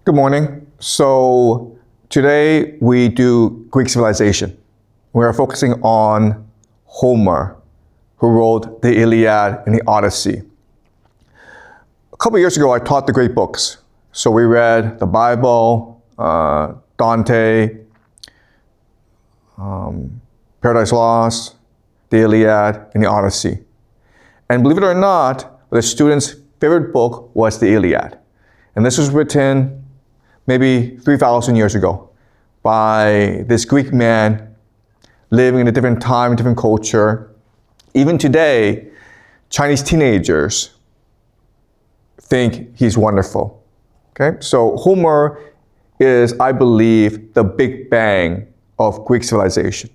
Good morning. So today we do Greek civilization. We are focusing on Homer, who wrote the Iliad and the Odyssey. A couple years ago, I taught the great books. So we read the Bible, Dante, Paradise Lost, the Iliad, and the Odyssey. And believe it or not, the students' favorite book was the Iliad. And this was written maybe 3,000 years ago by this Greek man living in a different time, different culture. Even today, Chinese teenagers think he's wonderful. Okay? So Homer is, I believe, the big bang of Greek civilization.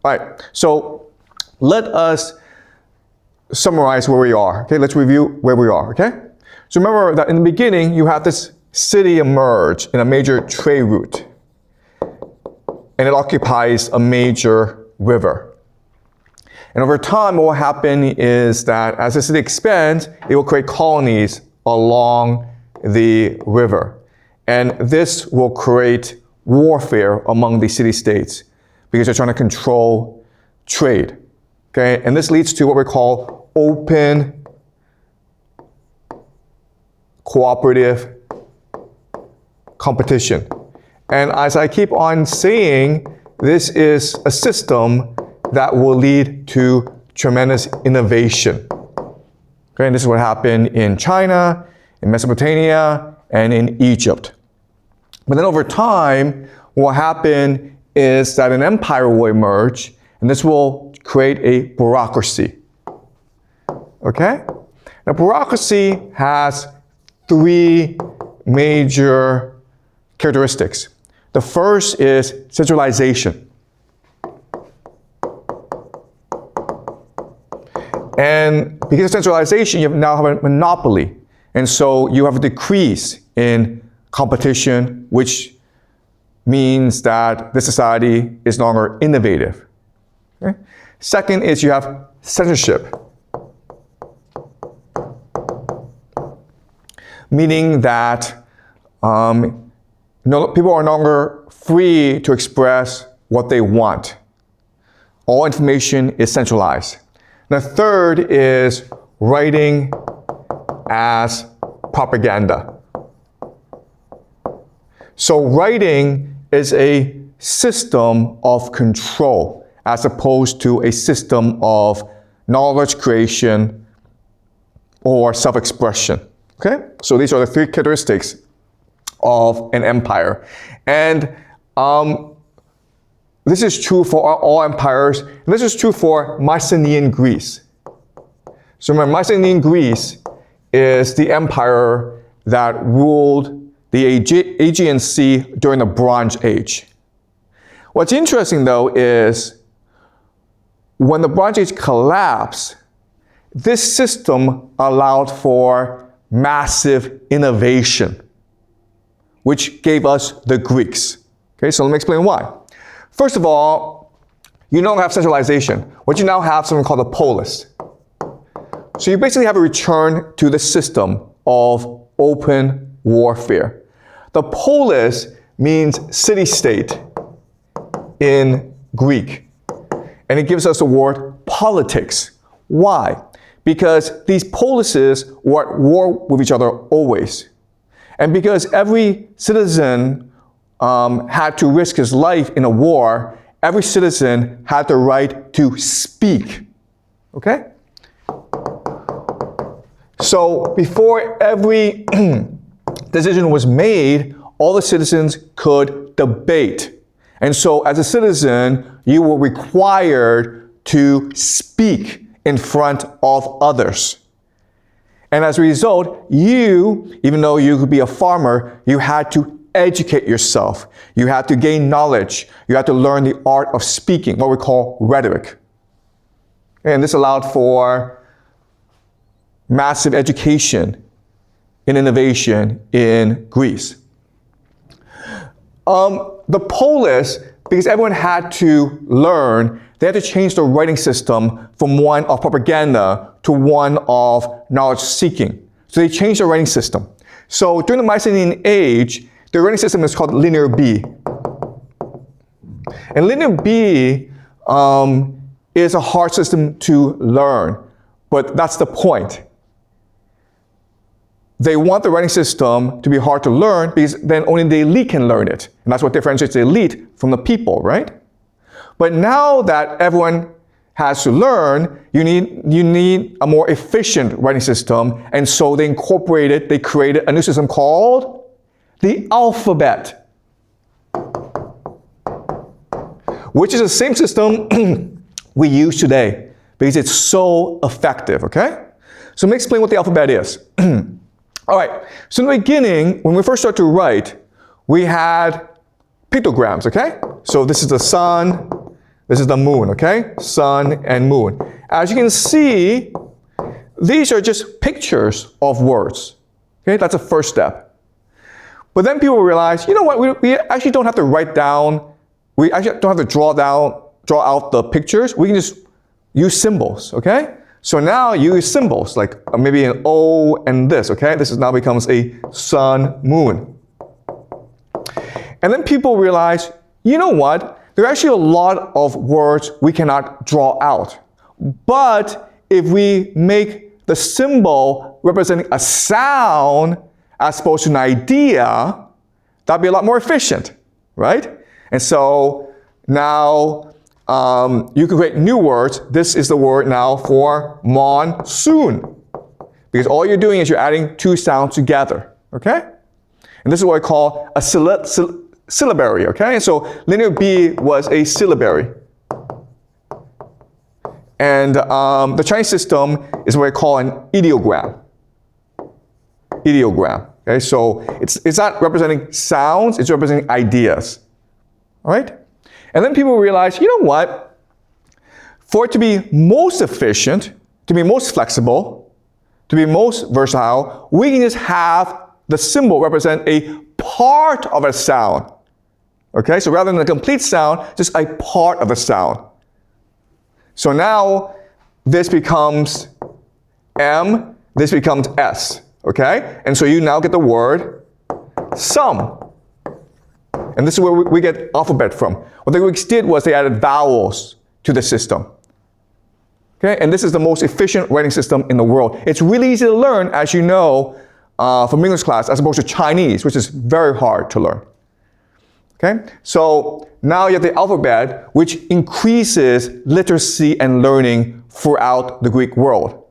All right, so let us summarize where we are. Okay, let's review where we are, okay? So remember that in the beginning, you have this city emerge in a major trade route, and it occupies a major river. And over time, what will happen is that as the city expands, it will create colonies along the river. And this will create warfare among the city-states because they're trying to control trade. Okay? And this leads to what we call open, cooperative competition. And as I keep on saying, this is a system that will lead to tremendous innovation. Okay, and this is what happened in China, in Mesopotamia, and in Egypt. But then over time, what will happen is that an empire will emerge, and this will create a bureaucracy. Okay? Now, bureaucracy has three major characteristics. The first is centralization. And because of centralization, you now have a monopoly. And so you have a decrease in competition, which means that the society is no longer innovative. Okay? Second is you have censorship, meaning that people are no longer free to express what they want. All information is centralized. The third is writing as propaganda. So writing is a system of control as opposed to a system of knowledge creation or self-expression. Okay? So these are the three characteristics of an empire. And this is true for all empires. And this is true for Mycenaean Greece. So remember, Mycenaean Greece is the empire that ruled the Aegean Sea during the Bronze Age. What's interesting, though, is when the Bronze Age collapsed, this system allowed for massive innovation, which gave us the Greeks. Okay, so let me explain why. First of all, you don't have centralization. What you now have is something called a polis. So you basically have a return to the system of open warfare. The polis means city-state in Greek. And it gives us the word politics. Why? Because these polises were at war with each other always. And because every citizen had to risk his life in a war, every citizen had the right to speak. Okay? So before every decision was made, all the citizens could debate. And so as a citizen, you were required to speak in front of others. And as a result, you, even though you could be a farmer, you had to educate yourself. You had to gain knowledge. You had to learn the art of speaking, what we call rhetoric. And this allowed for massive education and innovation in Greece. The polis, because everyone had to learn, they had to change the writing system from one of propaganda to one of knowledge seeking. So they changed the writing system. So during the Mycenaean age, the writing system is called linear B. And linear B is a hard system to learn, but that's the point. They want the writing system to be hard to learn because then only the elite can learn it. And that's what differentiates the elite from the people, right? But now that everyone has to learn, you need a more efficient writing system. And so they created a new system called the alphabet, which is the same system we use today because it's so effective, okay? So let me explain what the alphabet is. All right, so in the beginning, when we first started to write, we had pictograms, okay? So this is the sun, this is the moon, okay? Sun and moon. As you can see, these are just pictures of words, okay? That's the first step. But then people realize, you know what, we actually don't have to write down, we actually don't have to draw out the pictures, we can just use symbols, okay? So now you use symbols, like maybe an O and this, okay? This now becomes a sun, moon. And then people realize, you know what? There are actually a lot of words we cannot draw out. But if we make the symbol representing a sound as opposed to an idea, that'd be a lot more efficient, right? And so now you can create new words. This is the word now for monsoon. Because all you're doing is you're adding two sounds together, okay? And this is what I call a syllabary, okay? And so linear B was a syllabary. And the Chinese system is what I call an ideogram. Ideogram, okay? So it's not representing sounds, it's representing ideas, all right? And then people realize, you know what? For it to be most efficient, to be most flexible, to be most versatile, we can just have the symbol represent a part of a sound. Okay, so rather than a complete sound, just a part of a sound. So now this becomes M, this becomes S. Okay, and so you now get the word sum. And this is where we get alphabet from. What the Greeks did was they added vowels to the system. Okay, and this is the most efficient writing system in the world. It's really easy to learn, as you know, from English class, as opposed to Chinese, which is very hard to learn. Okay, so now you have the alphabet, which increases literacy and learning throughout the Greek world.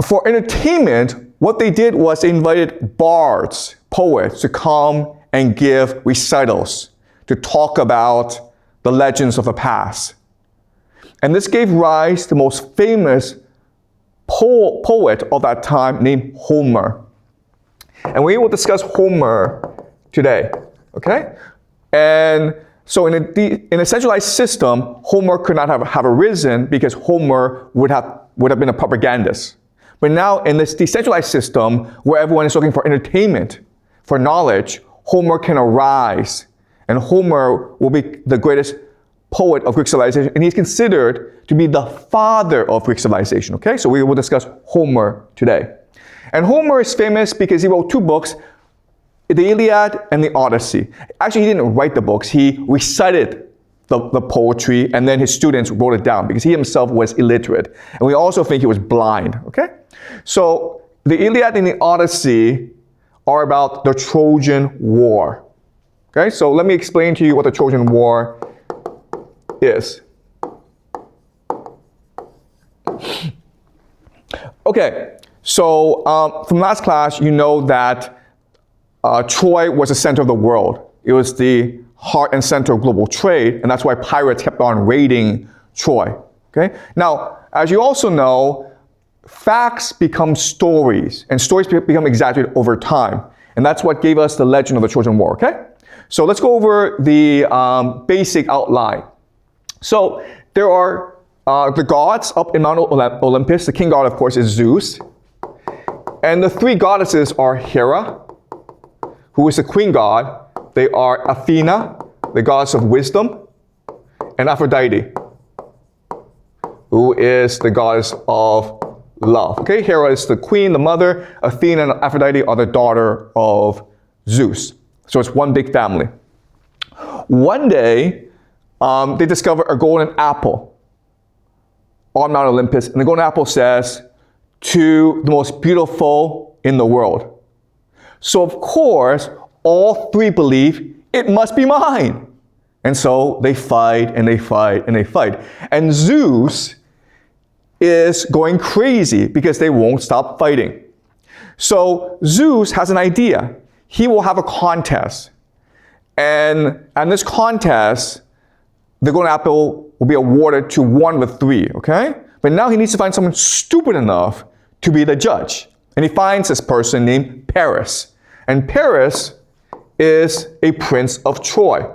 For entertainment, what they did was they invited bards, poets, to come and give recitals, to talk about the legends of the past. And this gave rise to the most famous poet of that time named Homer. And we will discuss Homer today, okay? And so in a centralized system, Homer could not have arisen because Homer would have been a propagandist. But now in this decentralized system, where everyone is looking for entertainment, for knowledge, Homer can arise. And Homer will be the greatest poet of Greek civilization, and he's considered to be the father of Greek civilization, okay? So we will discuss Homer today. And Homer is famous because he wrote two books, the Iliad and the Odyssey. Actually, he didn't write the books, he recited the poetry, and then his students wrote it down because he himself was illiterate. And we also think he was blind, okay? So the Iliad and the Odyssey are about the Trojan War. Okay, so let me explain to you what the Trojan War is. Okay, so from last class, you know that Troy was the center of the world. It was the heart and center of global trade, and that's why pirates kept on raiding Troy. Okay, now, as you also know, facts become stories, and stories become exaggerated over time. And that's what gave us the legend of the Trojan War, okay? So let's go over the basic outline. So there are the gods up in Mount Olympus. The king god, of course, is Zeus. And the three goddesses are Hera, who is the queen god. They are Athena, the goddess of wisdom, and Aphrodite, who is the goddess of love. Okay, Hera is the queen, the mother. Athena and Aphrodite are the daughter of Zeus. So it's one big family. One day, they discover a golden apple on Mount Olympus, and the golden apple says, to the most beautiful in the world. So of course, all three believe it must be mine. And so they fight and they fight and they fight. And Zeus is going crazy because they won't stop fighting. So Zeus has an idea. He will have a contest. And in this contest, the golden apple will be awarded to one with three, okay? But now he needs to find someone stupid enough to be the judge. And he finds this person named Paris. And Paris is a prince of Troy.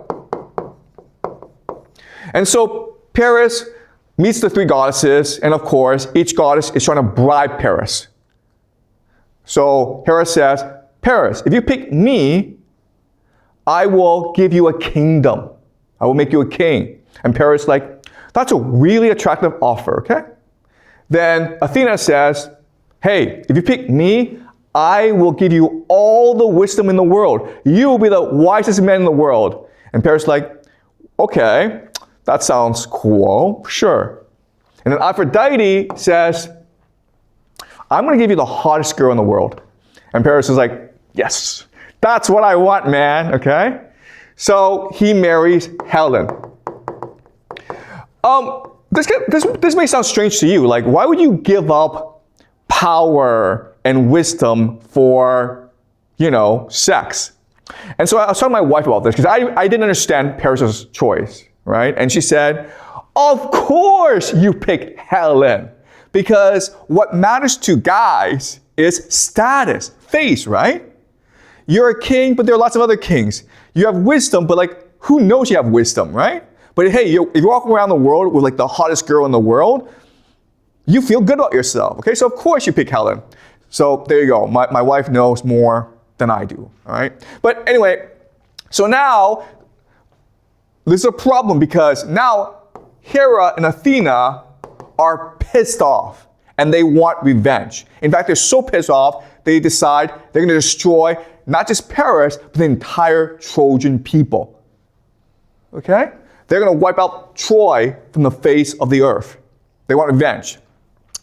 And so Paris meets the three goddesses, and of course, each goddess is trying to bribe Paris. So Hera says, Paris, if you pick me, I will give you a kingdom. I will make you a king. And Paris is like, that's a really attractive offer, okay? Then Athena says, hey, if you pick me, I will give you all the wisdom in the world. You will be the wisest man in the world. And Paris is like, okay, that sounds cool, sure. And then Aphrodite says, I'm going to give you the hottest girl in the world. And Paris is like, yes, that's what I want, man, okay? So he marries Helen. This may sound strange to you. Like, why would you give up power and wisdom for, sex? And so I was talking to my wife about this because I didn't understand Paris's choice, right? And she said, of course you pick Helen, because what matters to guys is status, face, right? You're a king, but there are lots of other kings. You have wisdom, but who knows you have wisdom, right? But hey, if you walk around the world with the hottest girl in the world, you feel good about yourself, okay? So of course you pick Helen. So there you go. My wife knows more than I do, all right? But anyway, so now this is a problem because now Hera and Athena are pissed off and they want revenge. In fact, they're so pissed off, they decide they're going to destroy not just Paris, but the entire Trojan people. Okay? They're going to wipe out Troy from the face of the earth. They want revenge.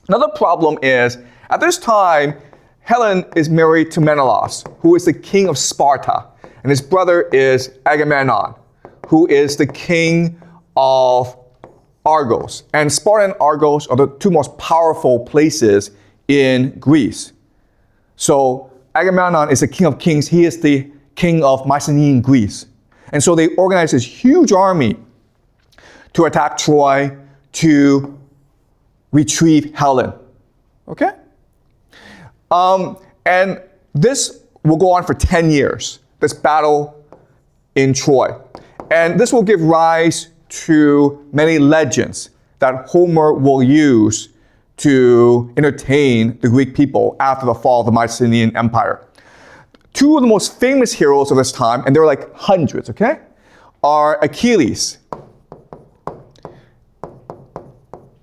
Another problem is, at this time, Helen is married to Menelaus, who is the king of Sparta, and his brother is Agamemnon, who is the king of Argos. And Sparta and Argos are the two most powerful places in Greece. So Agamemnon is the king of kings. He is the king of Mycenaean Greece. And so they organize this huge army to attack Troy, to retrieve Helen. Okay? And this will go on for 10 years, this battle in Troy. And this will give rise to many legends that Homer will use to entertain the Greek people after the fall of the Mycenaean Empire. Two of the most famous heroes of this time, and there are hundreds, okay, are Achilles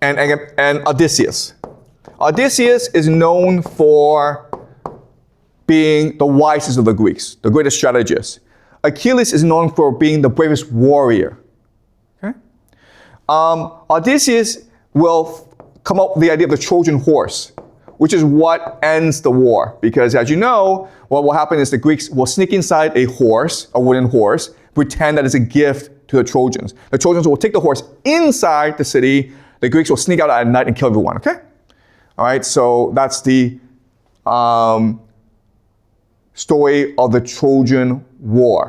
and Odysseus. Odysseus is known for being the wisest of the Greeks, the greatest strategist. Achilles is known for being the bravest warrior. Okay? Odysseus will come up with the idea of the Trojan horse, which is what ends the war. Because as you know, what will happen is the Greeks will sneak inside a horse, a wooden horse, pretend that it's a gift to the Trojans. The Trojans will take the horse inside the city. The Greeks will sneak out at night and kill everyone, okay? All right, so that's the story of the Trojan War.